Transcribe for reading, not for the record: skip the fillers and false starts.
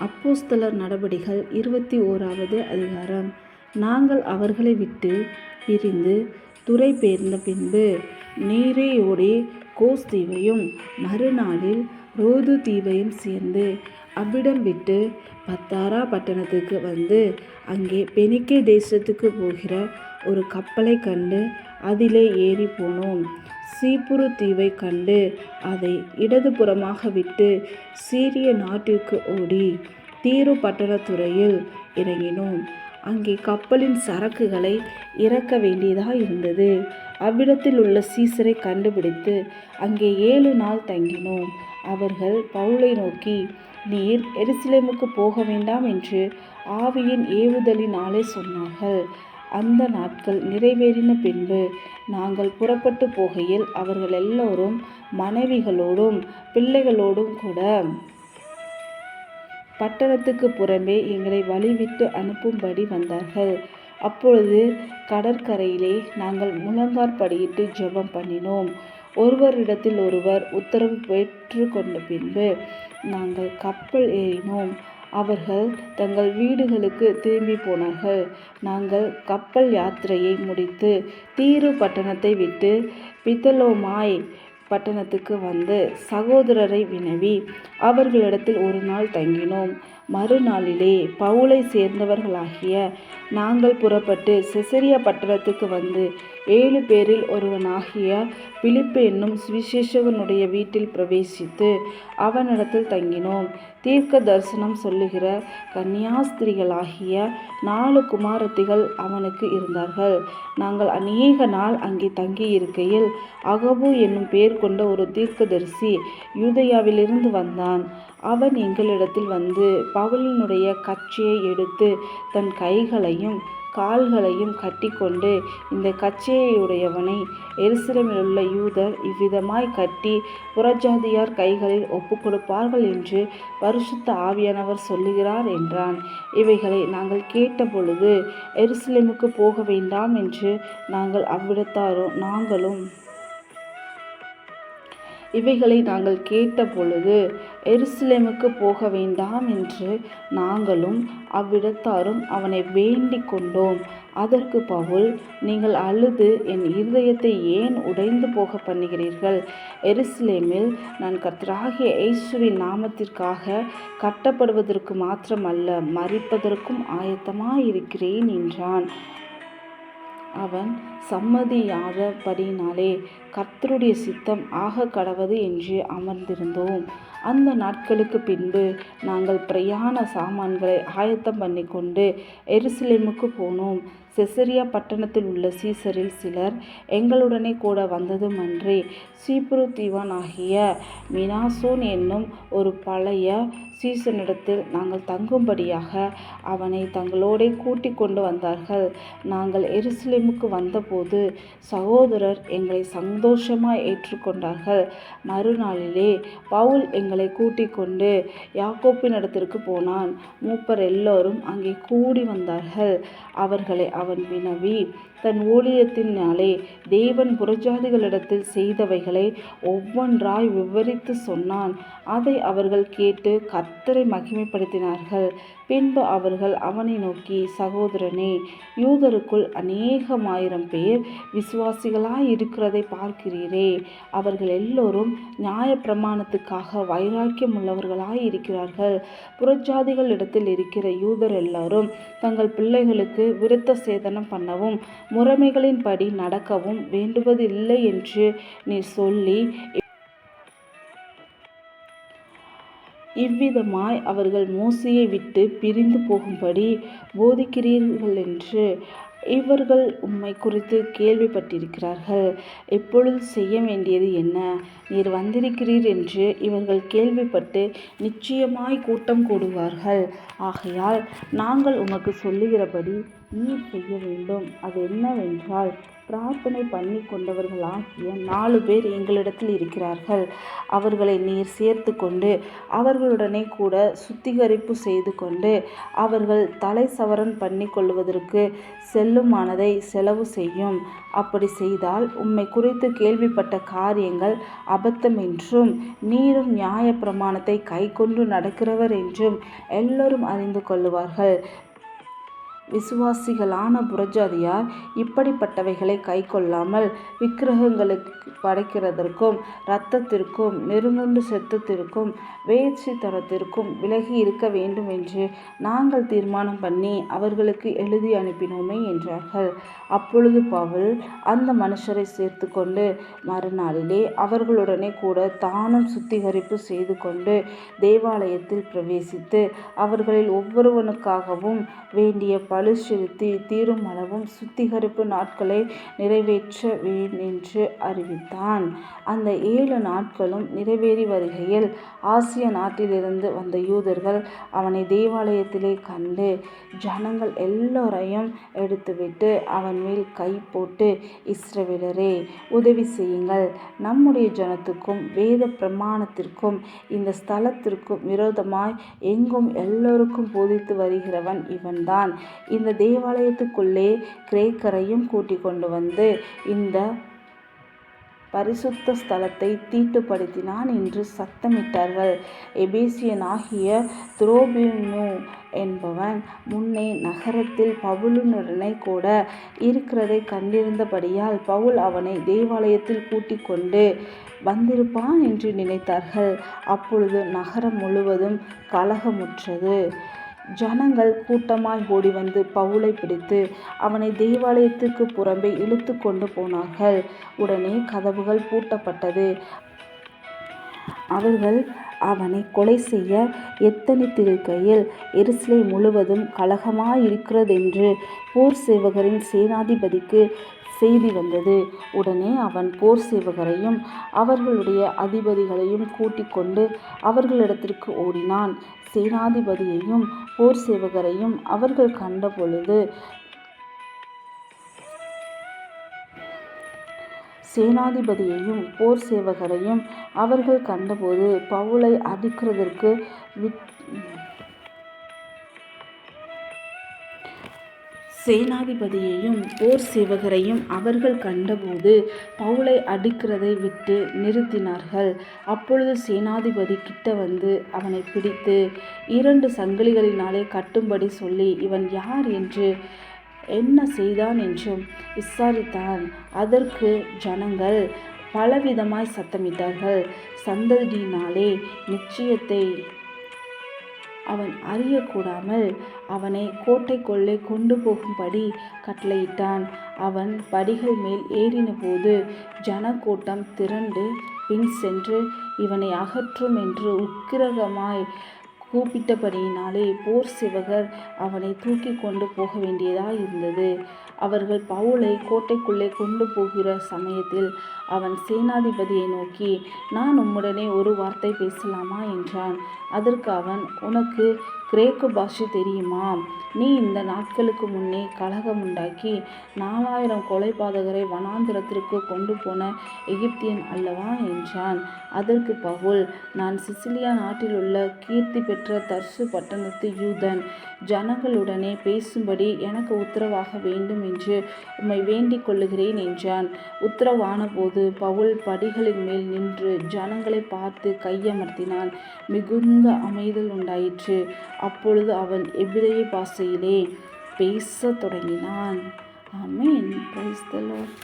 அப்போஸ்தலர் நடபடிகள் 21வது அதிகாரம். நாங்கள் அவர்களை விட்டு பிரிந்து துறை பெயர்ந்த பின்பு நீரேயோடே கோஸ் தீவையும் மறுநாளில் ரோது தீவையும் சேர்ந்து அவ்விடம் விட்டு பத்தாரா பட்டணத்துக்கு வந்து அங்கே பெனிக்கே தேசத்துக்கு போகிற ஒரு கப்பலை கண்டு அதிலே ஏறி போனோம். சீப்புரு தீவை கண்டு அதை இடதுபுறமாக விட்டு சீரிய நாட்டிற்கு ஓடி தீரு பட்டணத்துறையில் இறங்கினோம். அங்கே கப்பலின் சரக்குகளை இறக்க வேண்டியதாயிருந்தது. அவ்விடத்தில் உள்ள சீசரை கண்டுபிடித்து அங்கே 7 நாள் தங்கினோம். அவர்கள் பவுலை நோக்கி, நீர் எருசலேமுக்கு போக வேண்டாம் என்று ஆவியின் ஏவுதலினாலே சொன்னார்கள். அந்த நாட்கள் நிறைவேறின பின்பு நாங்கள் புறப்பட்டு போகையில் அவர்கள் எல்லோரும் மனைவிகளோடும் பிள்ளைகளோடும் கூட பட்டணத்துக்கு புறம்பே எங்களை வழிவிட்டு அனுப்பும்படி வந்தார்கள். அப்பொழுது கடற்கரையிலே நாங்கள் முழங்காற்படியிட்டு ஜெபம் பண்ணினோம். ஒருவரிடத்தில் ஒருவர் உத்தரவு பெற்று கொண்ட பின்பு நாங்கள் கப்பல் ஏறினோம். அவர்கள் தங்கள் வீடுகளுக்கு திரும்பி போனார்கள். நாங்கள் கப்பல் யாத்திரையை முடித்து தீரு பட்டணத்தை விட்டு பித்தலோமாய் பட்டணத்துக்கு வந்து சகோதரரை வினவி அவர்களிடத்தில் 1 நாள் தங்கினோம். மறுநாளிலே பவுலை சேர்ந்தவர்களாகிய நாங்கள் புறப்பட்டு செசரியா பட்டணத்துக்கு வந்து 7 பேரில் ஒருவனாகிய பிலிப்பு என்னும் சுவிசேஷகனுடைய வீட்டில் பிரவேசித்து அவனிடத்தில் தங்கினோம். தீர்க்க தரிசனம் சொல்லுகிற கன்னியாஸ்திரிகளாகிய 4 குமாரத்திகள் அவனுக்கு இருந்தார்கள். நாங்கள் அநேக நாள் அங்கே தங்கியிருக்கையில் அகபு என்னும் பெயர் கொண்ட ஒரு தீர்க்கதரிசி யூதேயாவிலிருந்து வந்தான். அவன் எங்களிடத்தில் வந்து பவுலினுடைய கச்சையை எடுத்து தன் கைகளையும் கால்களையும் கட்டிக்கொண்டு, இந்த கச்சையுடையவனை எருசலேமிலுள்ள யூதர் இவ்விதமாய் கட்டி புறஜாதியார் கைகளில் ஒப்புக்கொடுப்பார்கள் என்று பரிசுத்த ஆவியானவர் சொல்லுகிறார் என்றான். இவைகளை நாங்கள் கேட்டபொழுது எருசலேமுக்கு போக வேண்டாம் என்று நாங்கள் அவ்விடத்தாரும் நாங்களும் அவ்விடத்தாரும் அவனை வேண்டிக் கொண்டோம். அதற்கு பவுல், நீங்கள் அழுது என் இருதயத்தை ஏன் உடைந்து போக பண்ணுகிறீர்கள்? எருசலேமில் நான் கர்த்தராகிய இயேசுவின் நாமத்திற்காக கட்டப்படுவதற்கு மாத்திரமல்ல, மரிப்பதற்கும் ஆயத்தமாயிருக்கிறேன் என்றான். அவன் சம்மதியாதபடியினாலே கர்த்தருடைய சித்தம் ஆக கடவது என்று அமர்ந்திருந்தோம். அந்த நாட்களுக்கு பின்பு நாங்கள் பிரயாண சாமான்களை ஆயத்தம் பண்ணிக்கொண்டு எருசலேமுக்கு போனோம். செசரியா பட்டணத்தில் உள்ள சீசரில் சிலர் எங்களுடனே கூட வந்ததுமன்றி, சீப்புரு தீவானாகிய மினாசோன் என்னும் ஒரு பழைய சீசனிடத்தில் நாங்கள் தங்கும்படியாக அவனை தங்களோடே கூட்டிக் கொண்டு வந்தார்கள். நாங்கள் எருசலேமுக்கு வந்தபோது சகோதரர் எங்களை சந்தோஷமாய் ஏற்றுக்கொண்டார்கள். மறுநாளிலே பவுல் எங்களை கூட்டிக் கொண்டு யாக்கோப்பினிடத்திற்கு போனான். மூப்பர் எல்லோரும் அங்கே கூடி வந்தார்கள். அவர்களை அவன் வினவி தன் ஊழியத்தினாலே தேவன் புறஜாதிகளிடத்தில் செய்தவைகளை ஒவ்வொன்றாய் விவரித்து சொன்னான். அதை அவர்கள் கேட்டு கர்த்தரை மகிமைப்படுத்தினார்கள். பின்பு அவர்கள் அவனை நோக்கி, சகோதரனே, யூதருக்குள் அநேகமாயிரம் பேர் விசுவாசிகளாய் இருக்கிறதை பார்க்கிறீரே. அவர்கள் எல்லோரும் நியாயப்பிரமாணத்துக்காக வைராக்கியம் உள்ளவர்களாய் இருக்கிறார்கள். புறஜாதிகளிடத்தில் இருக்கிற யூதர் எல்லாரும் தங்கள் பிள்ளைகளுக்கு விருத்த சேதனம் பண்ணவும் முறைமைகளின்படி நடக்கவும் வேண்டுவதில்லை என்று நீர் சொல்லி இவ்விதமாய் அவர்கள் மோசேயை விட்டு பிரிந்து போகும்படி போதிக்கிறீர்களென்று இவர்கள் உம்மை குறித்து கேள்விப்பட்டிருக்கிறார்கள். இப்பொழுது செய்ய வேண்டியது என்ன? நீர் வந்திருக்கிறீர் என்று இவர்கள் கேள்விப்பட்டு நிச்சயமாய் கூட்டம் கூடுவார்கள். ஆகையால் நாங்கள் உமக்கு சொல்லுகிறபடி நீர் செய்ய வேண்டும். அது என்னவென்றால், பிரார்த்தனை பண்ணி கொண்டவர்களாகிய 4 பேர் எங்களிடத்தில் இருக்கிறார்கள். அவர்களை நீர் சேர்த்து கொண்டு அவர்களுடனே கூட சுத்திகரிப்பு செய்து கொண்டு அவர்கள் தலை சவரன் பண்ணி கொள்வதற்கு செல்லுமானதை செலவு செய்யும். அப்படி செய்தால் உம்மை குறித்து கேள்விப்பட்ட காரியங்கள் அபத்தம் என்றும் நீரும் நியாய பிரமாணத்தை கைக்கொண்டு நடக்கிறவர் என்றும் எல்லோரும் அறிந்து கொள்ளுவார்கள். விசுவாசிகளான புறஜாதியார் இப்படிப்பட்டவைகளை கைக்கொள்ளாமல் விக்கிரகங்களுக்கு படைக்கிறதற்கும் இரத்தத்திற்கும் நெருங்குண்டு செத்தத்திற்கும் வேசித்தனத்திற்கும் விலகி இருக்க வேண்டும் என்று நாங்கள் தீர்மானம் பண்ணி அவர்களுக்கு எழுதி அனுப்பினோமே என்றார்கள். அப்பொழுது பவுல் அந்த மனுஷரை சேர்த்து கொண்டு மறுநாளிலே அவர்களுடனே கூட தானும் சுத்திகரிப்பு செய்து கொண்டு தேவாலயத்தில் பிரவேசித்து அவர்களில் ஒவ்வொருவனுக்காகவும் வேண்டிய பழு செலுத்தி தீரும் அளவும் சுத்திகரிப்பு நாட்களை நிறைவேற்றுவேன் என்று அறிவித்தான். அந்த 7 நாட்களும் நிறைவேறி வருகையில் ஆசிய நாட்டிலிருந்து வந்த யூதர்கள் அவனை தேவாலயத்திலே கண்டு ஜனங்கள் எல்லோரையும் எடுத்துவிட்டு அவன் மேல் கை போட்டு, இஸ்ரவேலரே, உதவி செய்யுங்கள், நம்முடைய ஜனத்துக்கும் வேத பிரமாணத்திற்கும் இந்த ஸ்தலத்திற்கும் விரோதமாய் எங்கும் எல்லோருக்கும் போதித்து வருகிறவன் இவன்தான். இந்த தேவாலயத்துக்குள்ளே கிரேக்கரையும் கூட்டிக் கொண்டு வந்து இந்த பரிசுத்த ஸ்தலத்தை தீட்டுப்படுத்தினான் என்று சத்தமிட்டார்கள். எபேசியனாகிய துரோபிமு என்பவன் முன்னே நகரத்தில் பவுலுடனே கூட இருக்கிறதை கண்டிருந்தபடியால் பவுல் அவனை தேவாலயத்தில் கூட்டிக் கொண்டு வந்திருப்பான் என்று நினைத்தார்கள். அப்பொழுது நகரம் முழுவதும் கலகமுற்றது. ஜனங்கள் கூட்டமாய் ஓடி வந்து பவுலை பிடித்து அவனை தேவாலயத்துக்கு புறம்பே இழுத்து கொண்டு போனார்கள். உடனே கதவுகள் பூட்டப்பட்டது. அவர்கள் அவனை கொலை செய்ய எத்தனித்திருக்கையில் எருசலேம் முழுவதும் கலகமாயிருக்கிறதென்று போர் சேவகரின் சேனாதிபதிக்கு செய்தி வந்தது. உடனே அவன் போர் சேவகரையும் அவர்களுடைய அதிபதிகளையும் கூட்டிக் கொண்டு அவர்களிடத்திற்கு ஓடினான். சேனாதிபதியையும் போர் சேவகரையும் அவர்கள் கண்டபொழுது பவுலை அடிக்கிறதற்கு பவுலை அடிக்கிறதை விட்டு நிறுத்தினார்கள். அப்பொழுது சேனாதிபதி கிட்ட வந்து அவனை பிடித்து 2 சங்கிலிகளினாலே கட்டும்படி சொல்லி இவன் யார் என்று என்ன செய்தான் என்றும் விசாரித்தான். அதற்கு ஜனங்கள் பலவிதமாய் சத்தமிட்டார்கள். சந்ததியினாலே நிச்சயத்தை அவன் அறியக்கூடாமல் அவனை கோட்டைக்குள்ளே கொண்டு போகும்படி கட்டளையிட்டான். அவன் படிகள் மேல் ஏறினபோது ஜனக்கூட்டம் திரண்டு பின் சென்று இவனை அகற்றும் என்று உக்கிரகமாய் கூப்பிட்டபடியினாலே போர் சேவகர் அவனை தூக்கி கொண்டு போக வேண்டியதாய் இருந்தது. அவர்கள் பவுலை கோட்டைக்குள்ளே கொண்டு போகிற சமயத்தில் அவன் சேனாதிபதியை நோக்கி, நான் உம்முடனே ஒரு வார்த்தை பேசலாமா என்றான். அதற்கு அவன், உனக்கு கிரேக்கு பாஷை தெரியுமா? நீ இந்த நாட்களுக்கு முன்னே கலகம் உண்டாக்கி 4000 கொலைபாதகரை வனாந்திரத்திற்கு கொண்டு போன எகிப்தியன் அல்லவா என்றான். அதற்கு பவுல், நான் சிசிலியா நாட்டிலுள்ள கீர்த்தி பெற்ற தர்சு பட்டணத்து யூதன். ஜனங்களுடனே பேசும்படி எனக்கு உத்தரவாக வேண்டும் என்று உம்மை வேண்டிக் கொள்ளுகிறேன் என்றான். உத்தரவான போது பவுல் படிகளின் மேல் நின்று ஜனங்களை பார்த்து கையமர்த்தினான். மிகுந்த அமைதல் உண்டாயிற்று. அப்பொழுது அவன் எபிரேய பாஷையிலே பேசத் தொடங்கினான். ஆமென். Praise the Lord.